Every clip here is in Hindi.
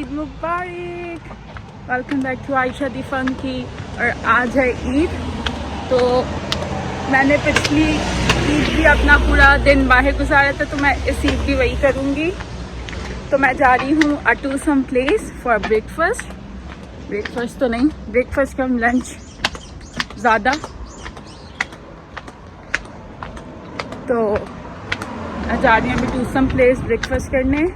ईद मुबारक। Welcome back to Ayesha the funky. और आज है ईद, तो मैंने पिछली ईद भी अपना पूरा दिन बाहर गुजारा था, तो मैं इस ईद भी वही करूँगी। तो मैं जा रही हूँ to some place for breakfast तो नहीं, ब्रेकफास्ट कम लंच ज़्यादा। तो मैं जा रही हूँ अभी टू सम प्लेस ब्रेकफास्ट करने।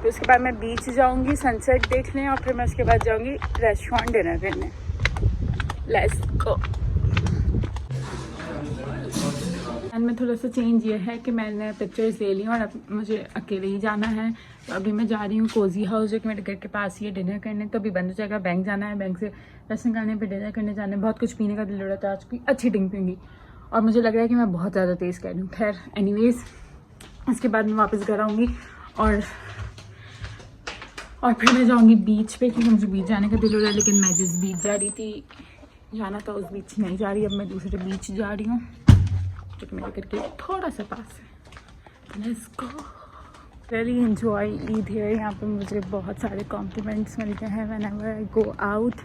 तो उसके बाद मैं बीच जाऊँगी सनसेट देखने, और फिर मैं उसके बाद जाऊँगी रेस्टोरेंट डिनर करने। Let's go. एंड में थोड़ा सा चेंज ये है कि मैंने पिक्चर्स ले ली और अब मुझे अकेले ही जाना है। तो अभी मैं जा रही हूँ कोजी हाउस, जो कि मेरे घर के पास ही है, डिनर करने। तो अभी बंद हो जाएगा, बैंक जाना है, बैंक से पैसे निकालने पे डिनर करने जाना है। बहुत कुछ पीने का दिल हो रहा था, आज की अच्छी ड्रिंक पीऊँगी और मुझे लग रहा है कि मैं बहुत ज़्यादा तेज़ कर रही हूँ। खैर एनीवेज, उसके बाद मैं वापस घर आऊँगी और फिर मैं जाऊँगी बीच पे, क्योंकि मुझे बीच जाने का दिल हो रहा है। लेकिन मैं जिस बीच जा रही थी जाना था, उस बीच नहीं जा रही। अब मैं दूसरे बीच जा रही हूँ, जो कि मेरे घर के थोड़ा सा पास है। Let's go. Really enjoy Eid है। यहाँ पे मुझे बहुत सारे कॉम्प्लीमेंट्स मिलते हैं व्हेनेवर आई गो आउट।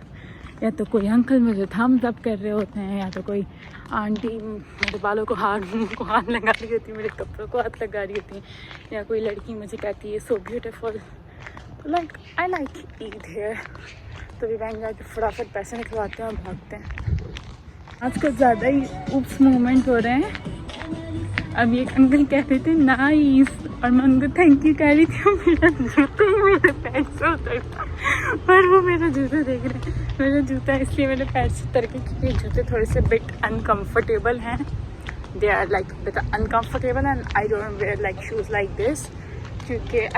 या तो कोई अंकल मुझे थम्स अप कर रहे होते हैं, या तो कोई आंटी मेरे बालों को हाथ लगा रही होती है, मेरे कपड़ों को हाथ लगा रही होती है, या कोई लड़की मुझे कहती है सो ब्यूटीफुल। तो लाइक आई लाइक ईद है। तो भी बैंक जाके फटाफट पैसे निकलवाते हैं और भागते हैं। आज कुछ ज़्यादा ही उप्स मूवमेंट हो रहे हैं। अब एक अंकल कहते थे नाइस, और मैं उनको थैंक यू कह रही थी। मेरा जूता ही मेरे पैर से उतर था, पर वो मेरा जूता देख रहे हैं। मेरा जूता इसलिए मेरे पैर से उतर के, क्योंकि जूते थोड़े से बिट अनकम्फर्टेबल हैं। They are like bit uncomfortable and I don't wear like shoes like this, क्योंकि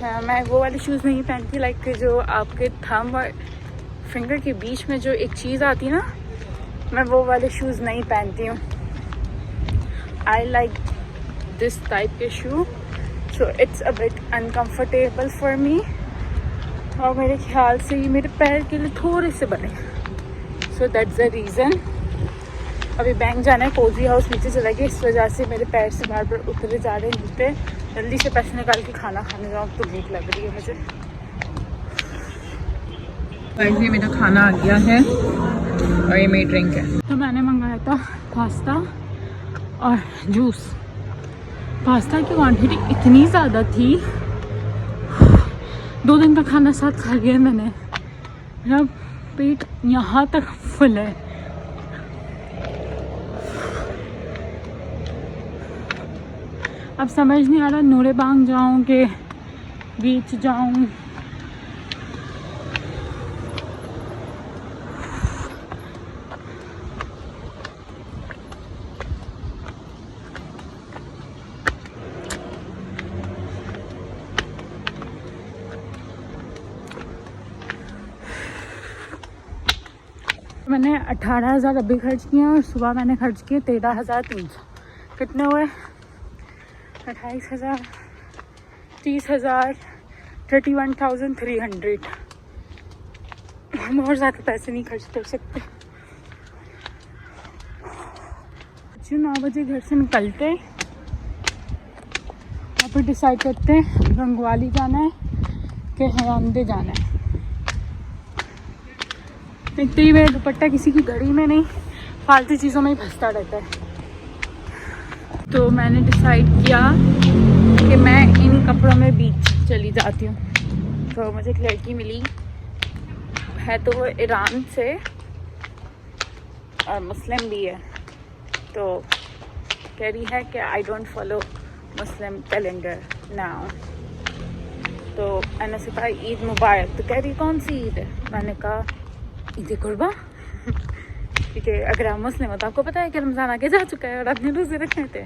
मैं वो वाले शूज़ नहीं पहनती लाइक जो आपके थंब और फिंगर के बीच में जो एक चीज़ आती है ना, मैं वो वाले शूज़ नहीं पहनती हूँ। आई लाइक दिस टाइप के shoe, so it's a bit uncomfortable for me. और मेरे ख्याल से ये मेरे पैर के लिए थोड़े से बड़े, सो दैट्स द रीज़न। अभी बैंक जाना है, कोजी हाउस नीचे चला गया, इस वजह से मेरे पैर से बार बार उतरे जा रहे हैं जूते। जल्दी से पैसे निकाल के खाना खाने जाऊँ, तो भूख लग रही है मुझे। ये मेरा खाना आ गया है और ये मेरी ड्रिंक है। तो मैंने मंगाया था पास्ता और जूस। पास्ता की क्वांटिटी इतनी ज़्यादा थी, 2 दिन का खाना साथ खा लिया मैंने। मेरा पेट यहाँ तक फुल है। अब समझ नहीं आ रहा नूरेबांग जाऊँ कि बीच जाऊँ। मैंने 18,000 अभी खर्च किए और सुबह मैंने खर्च किए 13,300। कितने हुए? 28,000, 30,000, 31,300। हम और ज़्यादा पैसे नहीं खर्च कर सकते। 9 बजे घर से निकलते हैं और फिर डिसाइड करते हैं गंगवाली जाना है कि हयामदे जाना है। एक तो ये मेरा दुपट्टा किसी की घड़ी में नहीं, फालतू चीज़ों में ही फंसता रहता है। तो मैंने डिसाइड किया कि मैं इन कपड़ों में बीच चली जाती हूँ। तो मुझे एक लड़की मिली है, तो वो ईरान से और मुस्लिम भी है। तो कह रही है कि I don't follow Muslim calendar now. तो मैंने उससे कहा ईद मुबारक। तो कह रही कौन सी ईद है? मैंने कहा ईद कुर्बा, क्योंकि अगर आप मुस्लिम हो तो आपको पता है कि रमज़ान आगे जा चुका है और आपने रोज़े रखने थे।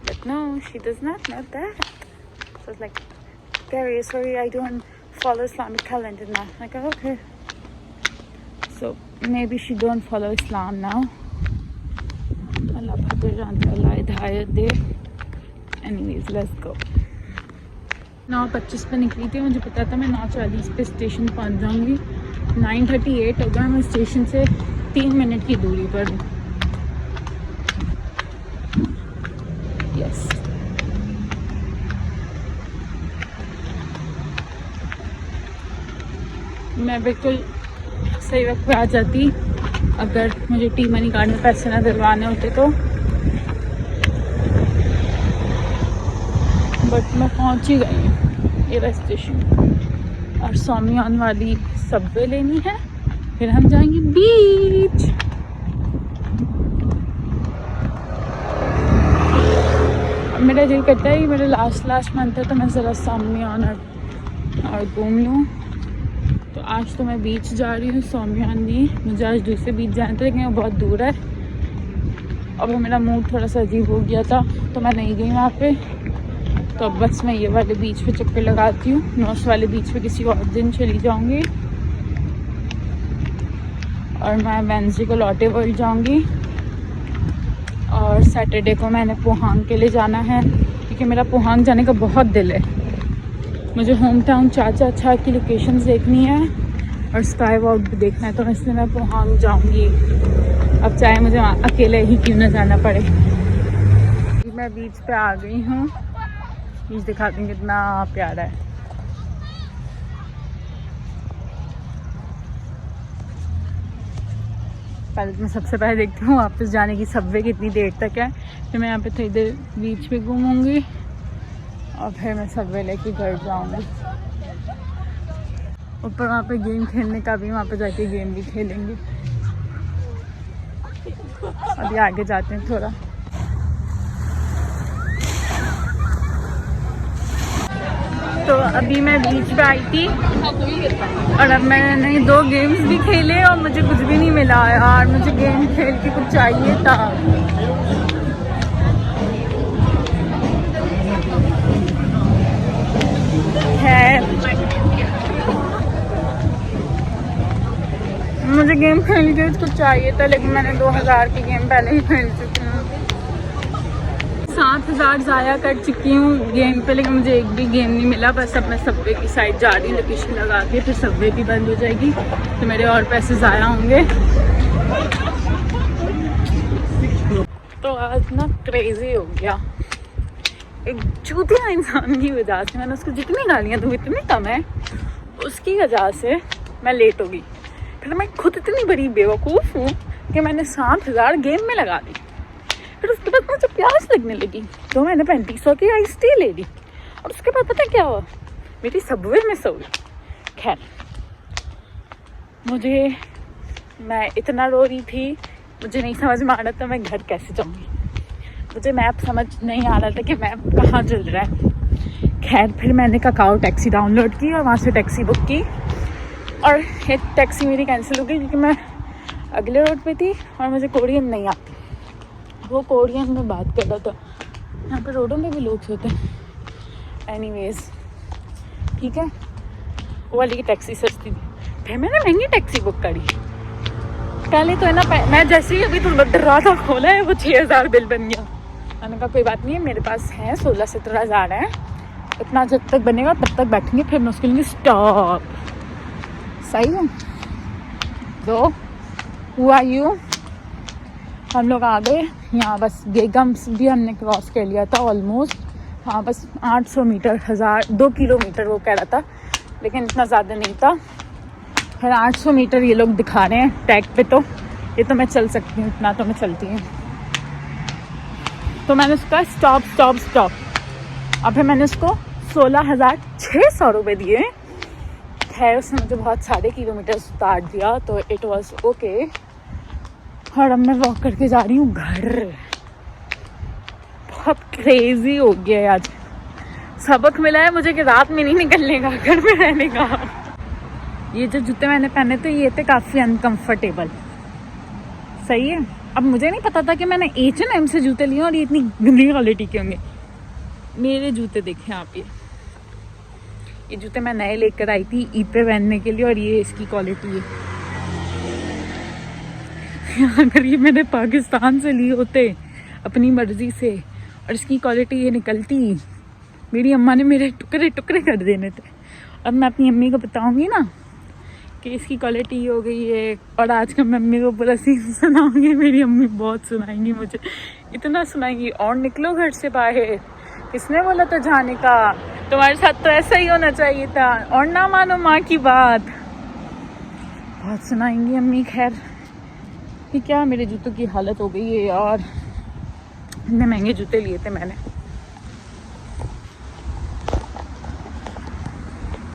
But no, she does not know that. So like Gary, sorry, I don't follow Islamic calendar now. Like, okay. So maybe she don't follow Islam now. Allah hidayat they. Anyways, let's go. 9:25 पे निकली थी, मुझे पता था मैं 9:40 पे स्टेशन पहुंच जाऊंगी। 9:38 होगा, मैं स्टेशन से 3 मिनट की दूरी पर हूँ। यस, मैं बिल्कुल सही वक्त पे आ जाती अगर मुझे टी मनी कार्ड में पैसे ना दिलवाने होते तो। बट मैं पहुंच ही गई हूँ एरा स्टेशन और सोमियान वाली सबवे लेनी है, फिर हम जाएंगे बीच। मेरा दिल करता है मेरा लास्ट मंथ है तो मैं ज़रा सोमियान और घूम लूँ। तो आज तो मैं बीच जा रही हूँ, सोमियान नहीं। मुझे आज दूसरे बीच जाना था लेकिन वो बहुत दूर है। अब मेरा मूड थोड़ा सा अजीब हो गया था तो मैं नहीं गई वहाँ पे। तो अब बस मैं ये वाले बीच पे चक्कर लगाती हूँ, नॉर्थ वाले बीच पे किसी और दिन चली जाऊँगी। और मैं वेडनेसडे को लॉटे वर्ल्ड जाऊँगी और सैटरडे को मैंने पोहांग के लिए जाना है क्योंकि मेरा पोहांग जाने का बहुत दिल है। मुझे होम टाउन चाचा अच्छा की लोकेशंस देखनी है और स्काई वॉक भी देखना है, तो इसलिए मैं पोहांग जाऊँगी। अब चाहे मुझे अकेले ही क्यों ना जाना पड़े। मैं बीच पे आ गई हूँ, बीच दिखाती हूँ कितना प्यारा है। पहले मैं सबसे पहले देखती हूँ वापस जाने की सबवे कितनी देर तक है। फिर मैं यहाँ पे थोड़ी देर बीच पे घूमूंगी और फिर मैं सबवे लेके घर जाऊँगी। ऊपर वहाँ पे गेम खेलने का भी, वहाँ पे जाके गेम भी खेलेंगे। अभी आगे जाते हैं थोड़ा। तो अभी मैं बीच पे आई थी और अब मैंने 2 गेम्स भी खेले और मुझे कुछ भी नहीं मिला यार। मुझे गेम खेल के कुछ चाहिए था। मुझे गेम खेल के कुछ चाहिए था लेकिन मैंने 2000 की गेम पहले ही खेल चुकी हूँ। 7000 ज़ाया कर चुकी हूँ गेम पे, लेकिन मुझे एक भी गेम नहीं मिला। बस अब मैं सबवे की साइड जा रही हूँ लोकेशन लगा के, फिर सबवे भी बंद हो जाएगी तो मेरे और पैसे ज़ाया होंगे। तो आज ना क्रेजी हो गया एक चूतिया इंसान की वजह से। मैंने उसको जितनी गालियाँ दूँ इतनी कम है, उसकी वजह से मैं लेट हो गई। फिर मैं खुद इतनी बड़ी बेवकूफ़ हूँ कि मैंने 7000 गेम में लगा दी। फिर उसके बाद मुझे प्यास लगने लगी तो मैंने 3500 की आइस टी ले ली और उसके बाद पता क्या हुआ, मेरी सबवे में सो गई। खैर मैं इतना रो रही थी, मुझे नहीं समझ में आ रहा था मैं घर कैसे जाऊँगी। मुझे मैप समझ नहीं आ रहा था कि मैप कहाँ चल रहा है। खैर फिर मैंने काकाओ टैक्सी डाउनलोड की और वहाँ से टैक्सी बुक की और एक टैक्सी मेरी कैंसिल हो गई क्योंकि मैं अगले रोड पे थी और मुझे कोरियन नहीं आती। वो कोरियन में बात कर रहा था। यहाँ पे रोडों में भी लोग सोते हैं। एनीवेज ठीक है, वो वाली की टैक्सी सस्ती थी। फिर मैंने महंगी टैक्सी बुक करी। पहले तो है ना, मैं जैसे ही अभी तो दरवाज़ा खोला है वो 6000 बिल बन गया। मैंने कहा कोई बात नहीं है, मेरे पास है 16-17 हज़ार है, इतना जब तक बनेगा तब तक बैठेंगे। फिर मैं उसके लिए स्टॉप। सही है। तो हुआ यूँ हम लोग आ गए यहाँ, बस गेगम्स भी हमने क्रॉस कर लिया था ऑलमोस्ट। हाँ बस 800 मीटर 2 किलोमीटर वो कह रहा था, लेकिन इतना ज़्यादा नहीं था। फिर 800 मीटर ये लोग दिखा रहे हैं टैग पे, तो ये तो मैं चल सकती हूँ, इतना तो मैं चलती हूँ। तो मैंने उसका स्टॉप और फिर मैंने उसको 16,600 रुपये दिए। खैर उसने मुझे बहुत सारे किलोमीटर उतार दिया तो इट वॉज ओके। और अब मैं वॉक करके जा रही हूँ घर। बहुत क्रेजी हो गया है आज। सबक मिला है मुझे कि रात में नहीं निकलने का, घर में रहने का। ये जो जूते मैंने पहने थे ये थे काफ़ी अनकंफर्टेबल। सही है। अब मुझे नहीं पता था कि मैंने H&M से जूते लिए और ये इतनी गंदी क्वालिटी के होंगे। मेरे जूते देखें आप, ये जूते मैं नए लेकर आई थी ईद पे पहनने के लिए और ये इसकी क्वालिटी है। अगर ये मैंने पाकिस्तान से लिए होते अपनी मर्जी से और इसकी क्वालिटी ये निकलती, मेरी अम्मा ने मेरे टुकड़े टुकड़े कर देने थे। अब मैं अपनी अम्मी को बताऊंगी ना कि इसकी क्वालिटी हो गई है, और आज का मम्मी को पूरा सीन सुनाऊंगी। मेरी अम्मी बहुत सुनाएंगी मुझे, इतना सुनाएंगी। और निकलो घर से बाहर, किसने बोला था जाने का, तुम्हारे साथ तो ऐसा ही होना चाहिए था, और ना मानो माँ की बात। बहुत सुनाएंगी अम्मी। खैर कि क्या मेरे जूतों की हालत हो गई है यार, इतने महंगे जूते लिए थे मैंने।